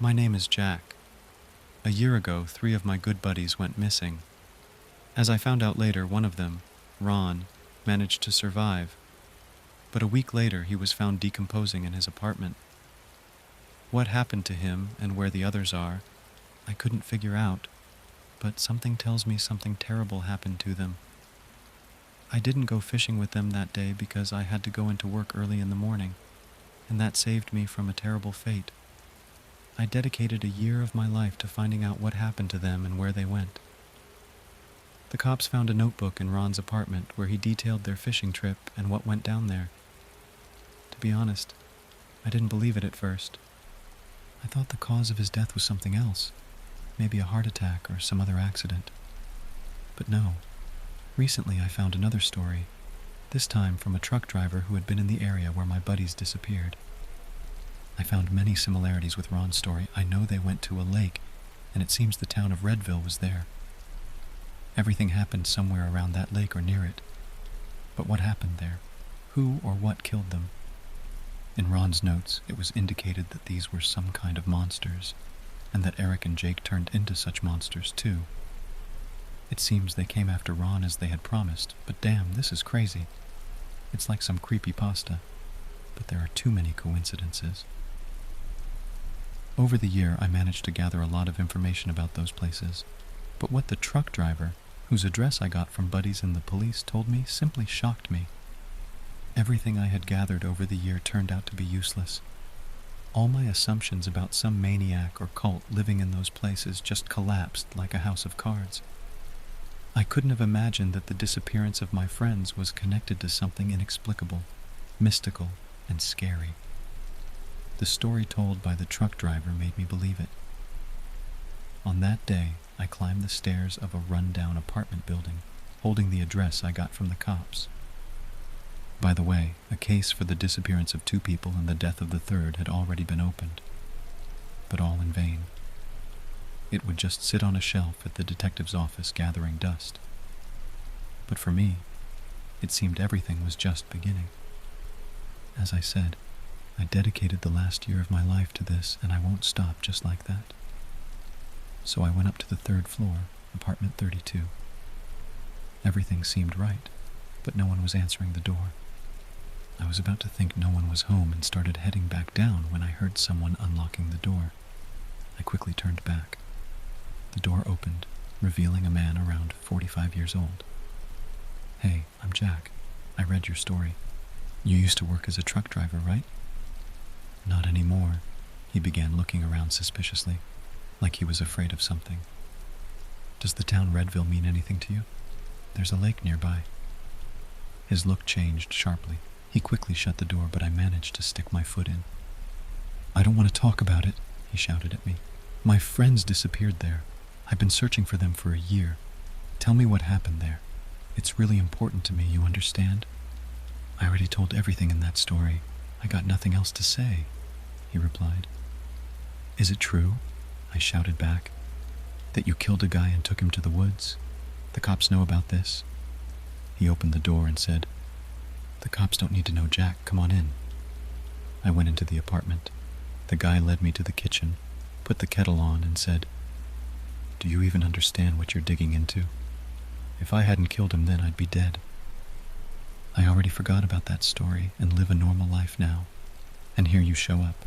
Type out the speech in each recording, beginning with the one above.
My name is Jack. A year ago, 3 of my good buddies went missing. As I found out later, one of them, Ron, managed to survive, but a week later he was found decomposing in his apartment. What happened to him and where the others are, I couldn't figure out, but something tells me something terrible happened to them. I didn't go fishing with them that day because I had to go into work early in the morning, and that saved me from a terrible fate. I dedicated a year of my life to finding out what happened to them and where they went. The cops found a notebook in Ron's apartment where he detailed their fishing trip and what went down there. To be honest, I didn't believe it at first. I thought the cause of his death was something else, maybe a heart attack or some other accident. But no. Recently I found another story, this time from a truck driver who had been in the area where my buddies disappeared. I found many similarities with Ron's story. I know they went to a lake, and it seems the town of Redville was there. Everything happened somewhere around that lake or near it. But what happened there? Who or what killed them? In Ron's notes, it was indicated that these were some kind of monsters, and that Eric and Jake turned into such monsters too. It seems they came after Ron as they had promised, but damn, this is crazy. It's like some creepypasta, but there are too many coincidences. Over the year, I managed to gather a lot of information about those places, but what the truck driver, whose address I got from buddies in the police, told me simply shocked me. Everything I had gathered over the year turned out to be useless. All my assumptions about some maniac or cult living in those places just collapsed like a house of cards. I couldn't have imagined that the disappearance of my friends was connected to something inexplicable, mystical, and scary. The story told by the truck driver made me believe it. On that day, I climbed the stairs of a run-down apartment building, holding the address I got from the cops. By the way, a case for the disappearance of 2 people and the death of the third had already been opened, but all in vain. It would just sit on a shelf at the detective's office gathering dust. But for me, it seemed everything was just beginning. As I said, I dedicated the last year of my life to this, and I won't stop just like that. So I went up to the 3rd floor, apartment 32. Everything seemed right, but no one was answering the door. I was about to think no one was home and started heading back down when I heard someone unlocking the door. I quickly turned back. The door opened, revealing a man around 45 years old. "Hey, I'm Jack. I read your story. You used to work as a truck driver, right?" "Not anymore." He began looking around suspiciously, like he was afraid of something. "Does the town Redville mean anything to you? There's a lake nearby." His look changed sharply. He quickly shut the door, but I managed to stick my foot in. "I don't want to talk about it," he shouted at me. "My friends disappeared there. I've been searching for them for a year. Tell me what happened there. It's really important to me, you understand?" "I already told everything in that story. I got nothing else to say," he replied. "Is it true?" I shouted back. "That you killed a guy and took him to the woods? The cops know about this?" He opened the door and said, "The cops don't need to know, Jack. Come on in." I went into the apartment. The guy led me to the kitchen, put the kettle on, and said, "Do you even understand what you're digging into? If I hadn't killed him then, I'd be dead. I already forgot about that story and live a normal life now, and here you show up.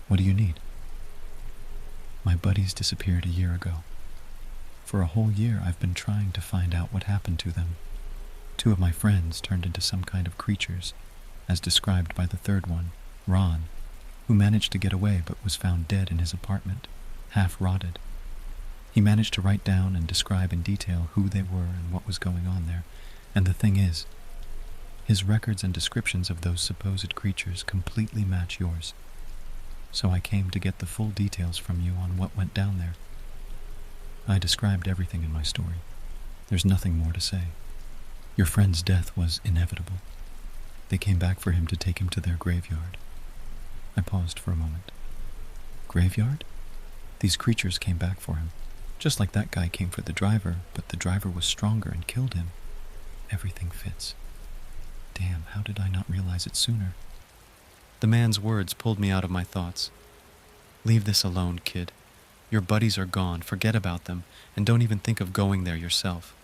What do you need?" "My buddies disappeared a year ago. For a whole year I've been trying to find out what happened to them. 2 of my friends turned into some kind of creatures, as described by the 3rd one, Ron, who managed to get away but was found dead in his apartment, half rotted. He managed to write down and describe in detail who they were and what was going on there, and the thing is, his records and descriptions of those supposed creatures completely match yours. So I came to get the full details from you on what went down there. I described everything in my story. There's nothing more to say. Your friend's death was inevitable. They came back for him to take him to their graveyard." I paused for a moment. "Graveyard? These creatures came back for him, just like that guy came for the driver, but the driver was stronger and killed him. Everything fits. Damn, how did I not realize it sooner?" The man's words pulled me out of my thoughts. Leave this alone, kid. Your buddies are gone, forget about them, and don't even think of going there yourself.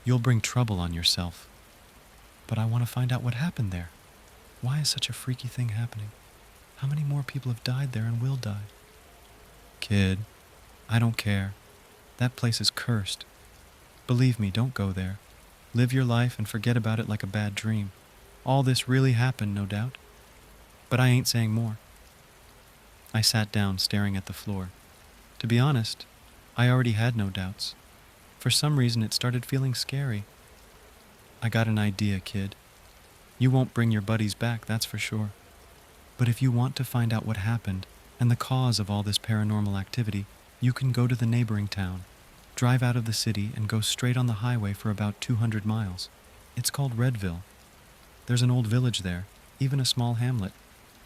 You'll bring trouble on yourself. But I want to find out what happened there. Why is such a freaky thing happening? How many more people have died there and will die? Kid, I don't care. That place is cursed. Believe me, don't go there. Live your life and forget about it like a bad dream. All this really happened, no doubt. But I ain't saying more. I sat down, staring at the floor. To be honest, I already had no doubts. For some reason, it started feeling scary. I got an idea, kid. You won't bring your buddies back, that's for sure. But if you want to find out what happened and the cause of all this paranormal activity, you can go to the neighboring town, drive out of the city, and go straight on the highway for about 200 miles. It's called Redville. There's an old village there, even a small hamlet.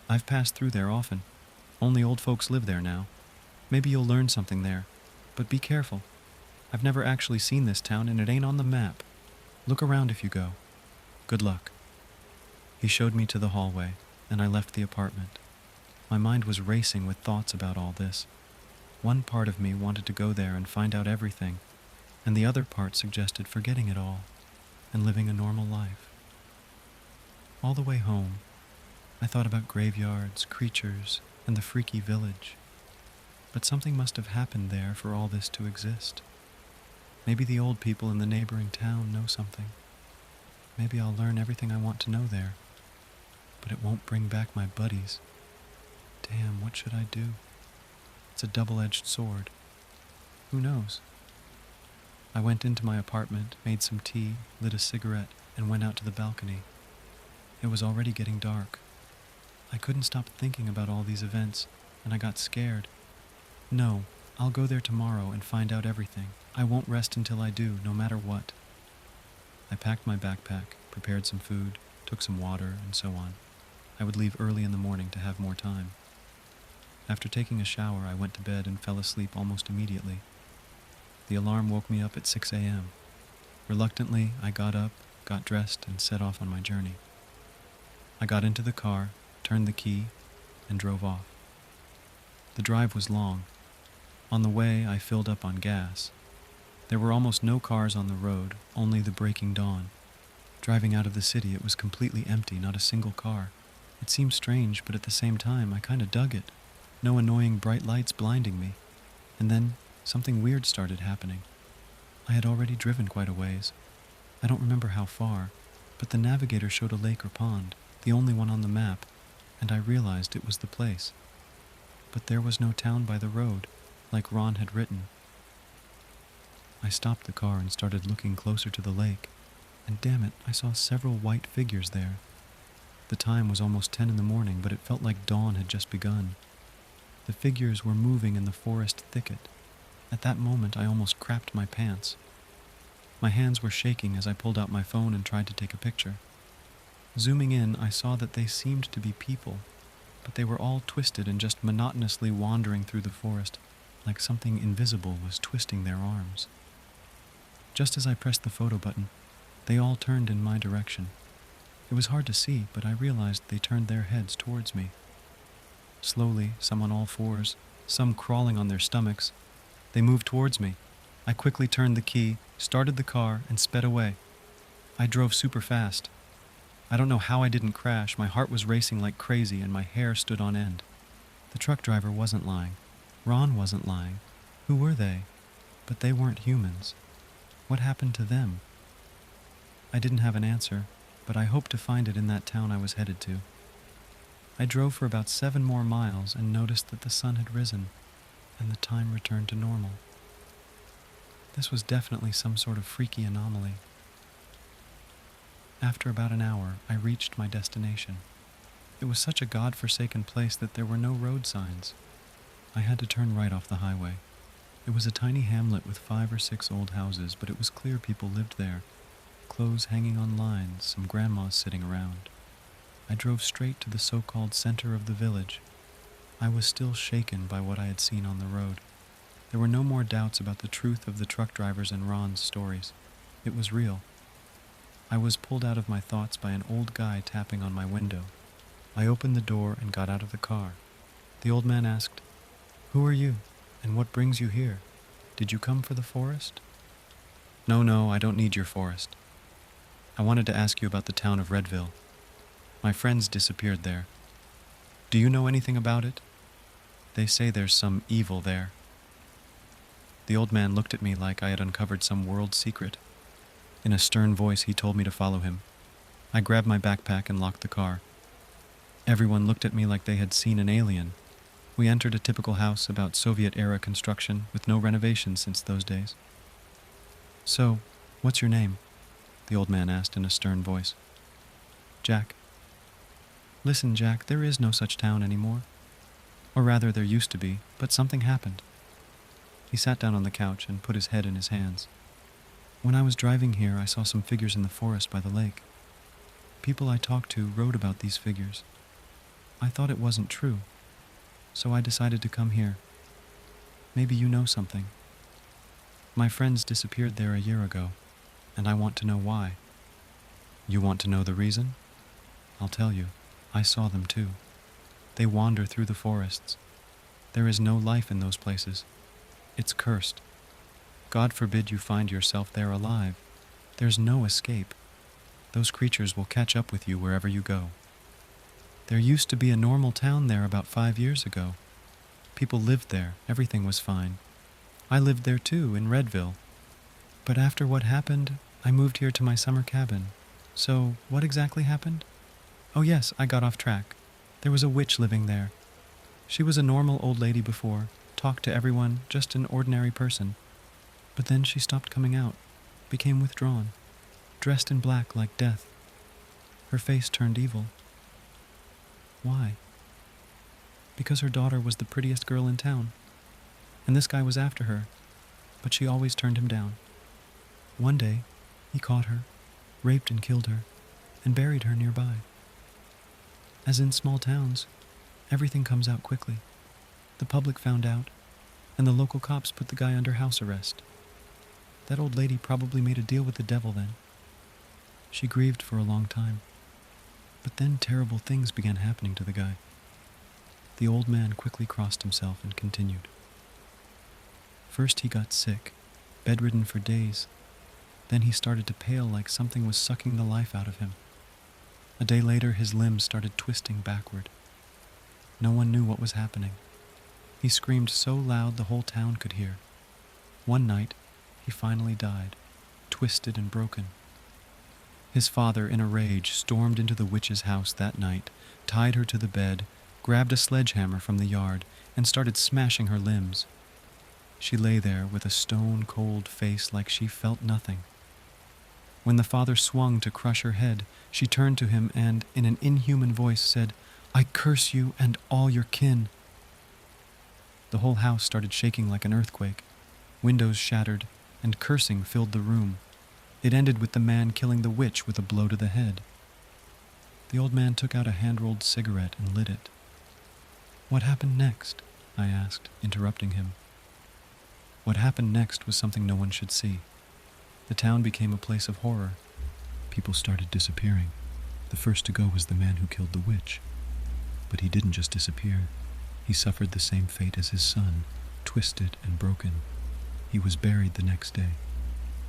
I've passed through there often. Only old folks live there now. Maybe you'll learn something there, but be careful. I've never actually seen this town and it ain't on the map. Look around if you go. Good luck. He showed me to the hallway, and I left the apartment. My mind was racing with thoughts about all this. One part of me wanted to go there and find out everything, and the other part suggested forgetting it all and living a normal life. All the way home, I thought about graveyards, creatures, and the freaky village. But something must have happened there for all this to exist. Maybe the old people in the neighboring town know something. Maybe I'll learn everything I want to know there. But it won't bring back my buddies. Damn, what should I do? It's a double-edged sword. Who knows? I went into my apartment, made some tea, lit a cigarette, and went out to the balcony. It was already getting dark. I couldn't stop thinking about all these events, and I got scared. No, I'll go there tomorrow and find out everything. I won't rest until I do, no matter what. I packed my backpack, prepared some food, took some water, and so on. I would leave early in the morning to have more time. After taking a shower, I went to bed and fell asleep almost immediately. The alarm woke me up at 6 a.m. Reluctantly, I got up, got dressed, and set off on my journey. I got into the car, turned the key, and drove off. The drive was long. On the way, I filled up on gas. There were almost no cars on the road, only the breaking dawn. Driving out of the city, it was completely empty, not a single car. It seemed strange, but at the same time, I kind of dug it. No annoying bright lights blinding me. And then, something weird started happening. I had already driven quite a ways. I don't remember how far, but the navigator showed a lake or pond, the only one on the map, and I realized it was the place. But there was no town by the road, like Ron had written. I stopped the car and started looking closer to the lake, and damn it, I saw several white figures there. The time was almost 10 in the morning, but it felt like dawn had just begun. The figures were moving in the forest thicket. At that moment, I almost crapped my pants. My hands were shaking as I pulled out my phone and tried to take a picture. Zooming in, I saw that they seemed to be people, but they were all twisted and just monotonously wandering through the forest, like something invisible was twisting their arms. Just as I pressed the photo button, they all turned in my direction. It was hard to see, but I realized they turned their heads towards me. Slowly, some on all fours, some crawling on their stomachs, they moved towards me. I quickly turned the key, started the car, and sped away. I drove super fast. I don't know how I didn't crash. My heart was racing like crazy and my hair stood on end. The truck driver wasn't lying. Ron wasn't lying. Who were they? But they weren't humans. What happened to them? I didn't have an answer, but I hoped to find it in that town I was headed to. I drove for about 7 more miles and noticed that the sun had risen, and the time returned to normal. This was definitely some sort of freaky anomaly. After about an hour, I reached my destination. It was such a god-forsaken place that there were no road signs. I had to turn right off the highway. It was a tiny hamlet with 5 or 6 old houses, but it was clear people lived there. Clothes hanging on lines, some grandmas sitting around. I drove straight to the so-called center of the village. I was still shaken by what I had seen on the road. There were no more doubts about the truth of the truck drivers and Ron's stories. It was real. I was pulled out of my thoughts by an old guy tapping on my window. I opened the door and got out of the car. The old man asked, Who are you, and what brings you here? Did you come for the forest? No, I don't need your forest. I wanted to ask you about the town of Redville. My friends disappeared there. Do you know anything about it? They say there's some evil there. The old man looked at me like I had uncovered some world secret. In a stern voice, he told me to follow him. I grabbed my backpack and locked the car. Everyone looked at me like they had seen an alien. We entered a typical house about Soviet-era construction with no renovations since those days. So, what's your name? The old man asked in a stern voice. Jack. Listen, Jack, there is no such town anymore. Or rather, there used to be, but something happened. He sat down on the couch and put his head in his hands. When I was driving here, I saw some figures in the forest by the lake. People I talked to wrote about these figures. I thought it wasn't true, so I decided to come here. Maybe you know something. My friends disappeared there a year ago, and I want to know why. You want to know the reason? I'll tell you. I saw them too. They wander through the forests. There is no life in those places. It's cursed. God forbid you find yourself there alive. There's no escape. Those creatures will catch up with you wherever you go. There used to be a normal town there about 5 years ago. People lived there. Everything was fine. I lived there too, in Redville. But after what happened, I moved here to my summer cabin. So, what exactly happened? Oh yes, I got off track. There was a witch living there. She was a normal old lady before, talked to everyone, just an ordinary person. But then she stopped coming out, became withdrawn, dressed in black like death. Her face turned evil. Why? Because her daughter was the prettiest girl in town, and this guy was after her, but she always turned him down. One day, he caught her, raped and killed her, and buried her nearby. As in small towns, everything comes out quickly. The public found out, and the local cops put the guy under house arrest. That old lady probably made a deal with the devil then. She grieved for a long time. But then terrible things began happening to the guy. The old man quickly crossed himself and continued. First he got sick, bedridden for days. Then he started to pale like something was sucking the life out of him. A day later his limbs started twisting backward. No one knew what was happening. He screamed so loud the whole town could hear. One night, he finally died, twisted and broken. His father, in a rage, stormed into the witch's house that night, tied her to the bed, grabbed a sledgehammer from the yard, and started smashing her limbs. She lay there with a stone-cold face like she felt nothing. When the father swung to crush her head, she turned to him and, in an inhuman voice, said, "I curse you and all your kin." The whole house started shaking like an earthquake. Windows shattered, and cursing filled the room. It ended with the man killing the witch with a blow to the head. The old man took out a hand-rolled cigarette and lit it. "What happened next?" I asked, interrupting him. What happened next was something no one should see. The town became a place of horror. People started disappearing. The first to go was the man who killed the witch. But he didn't just disappear. He suffered the same fate as his son, twisted and broken. He was buried the next day.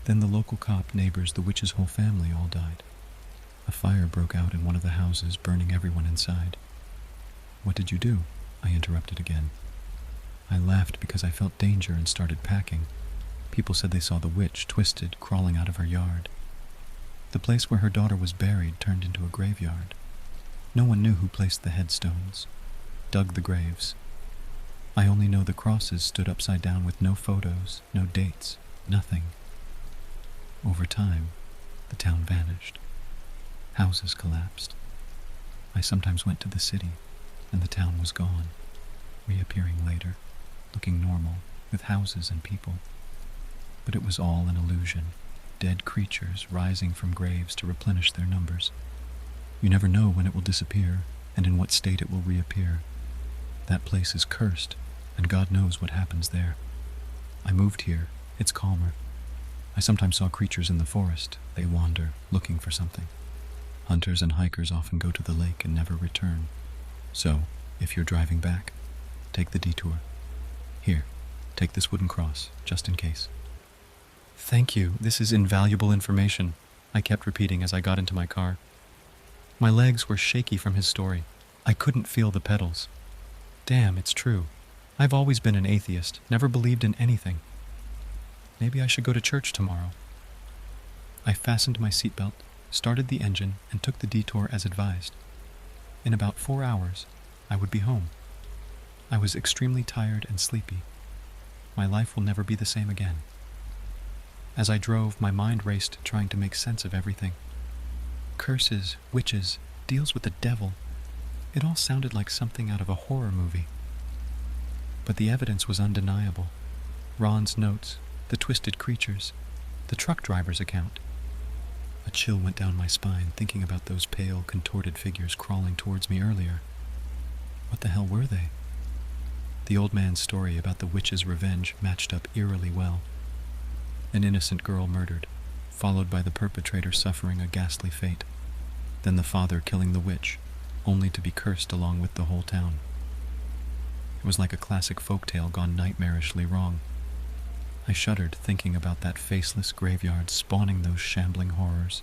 Then the local cop, neighbors, the witch's whole family all died. A fire broke out in one of the houses, burning everyone inside. "What did you do?" I interrupted again. I laughed because I felt danger and started packing. People said they saw the witch, twisted, crawling out of her yard. The place where her daughter was buried turned into a graveyard. No one knew who placed the headstones, dug the graves. I only know the crosses stood upside down with no photos, no dates, nothing. Over time, the town vanished. Houses collapsed. I sometimes went to the city, and the town was gone, reappearing later, looking normal, with houses and people. But it was all an illusion, dead creatures rising from graves to replenish their numbers. You never know when it will disappear, and in what state it will reappear. That place is cursed, and God knows what happens there. I moved here. It's calmer. I sometimes saw creatures in the forest. They wander, looking for something. Hunters and hikers often go to the lake and never return. So, if you're driving back, take the detour. Here, take this wooden cross, just in case. Thank you, this is invaluable information, I kept repeating as I got into my car. My legs were shaky from his story. I couldn't feel the pedals. Damn, it's true. I've always been an atheist, never believed in anything. Maybe I should go to church tomorrow. I fastened my seatbelt, started the engine, and took the detour as advised. In about 4 hours, I would be home. I was extremely tired and sleepy. My life will never be the same again. As I drove, my mind raced, trying to make sense of everything. Curses, witches, deals with the devil. It all sounded like something out of a horror movie. But the evidence was undeniable. Ron's notes, the twisted creatures, the truck driver's account. A chill went down my spine thinking about those pale, contorted figures crawling towards me earlier. What the hell were they? The old man's story about the witch's revenge matched up eerily well. An innocent girl murdered, followed by the perpetrator suffering a ghastly fate, then the father killing the witch, only to be cursed along with the whole town. It was like a classic folktale gone nightmarishly wrong. I shuddered thinking about that faceless graveyard spawning those shambling horrors.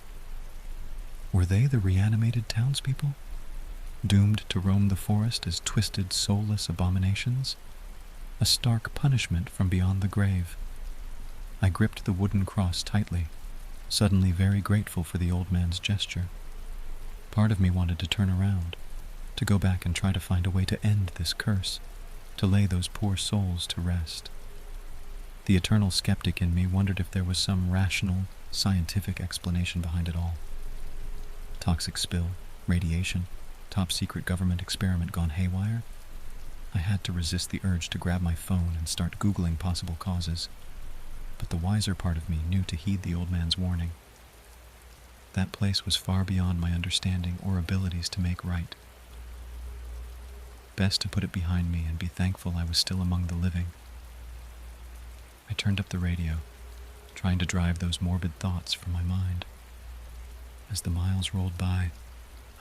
Were they the reanimated townspeople, doomed to roam the forest as twisted, soulless abominations? A stark punishment from beyond the grave. I gripped the wooden cross tightly, suddenly very grateful for the old man's gesture. Part of me wanted to turn around, to go back and try to find a way to end this curse, to lay those poor souls to rest. The eternal skeptic in me wondered if there was some rational, scientific explanation behind it all. Toxic spill, radiation, top-secret government experiment gone haywire? I had to resist the urge to grab my phone and start Googling possible causes. But the wiser part of me knew to heed the old man's warning. That place was far beyond my understanding or abilities to make right. Best to put it behind me and be thankful I was still among the living. I turned up the radio, trying to drive those morbid thoughts from my mind. As the miles rolled by,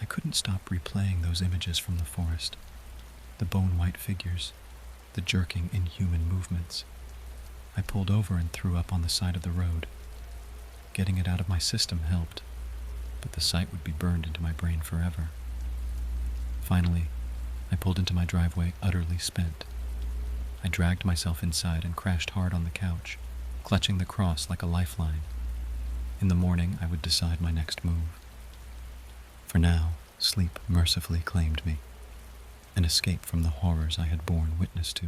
I couldn't stop replaying those images from the forest, the bone-white figures, the jerking, inhuman movements. I pulled over and threw up on the side of the road. Getting it out of my system helped, but the sight would be burned into my brain forever. Finally, I pulled into my driveway utterly spent. I dragged myself inside and crashed hard on the couch, clutching the cross like a lifeline. In the morning, I would decide my next move. For now, sleep mercifully claimed me, an escape from the horrors I had borne witness to.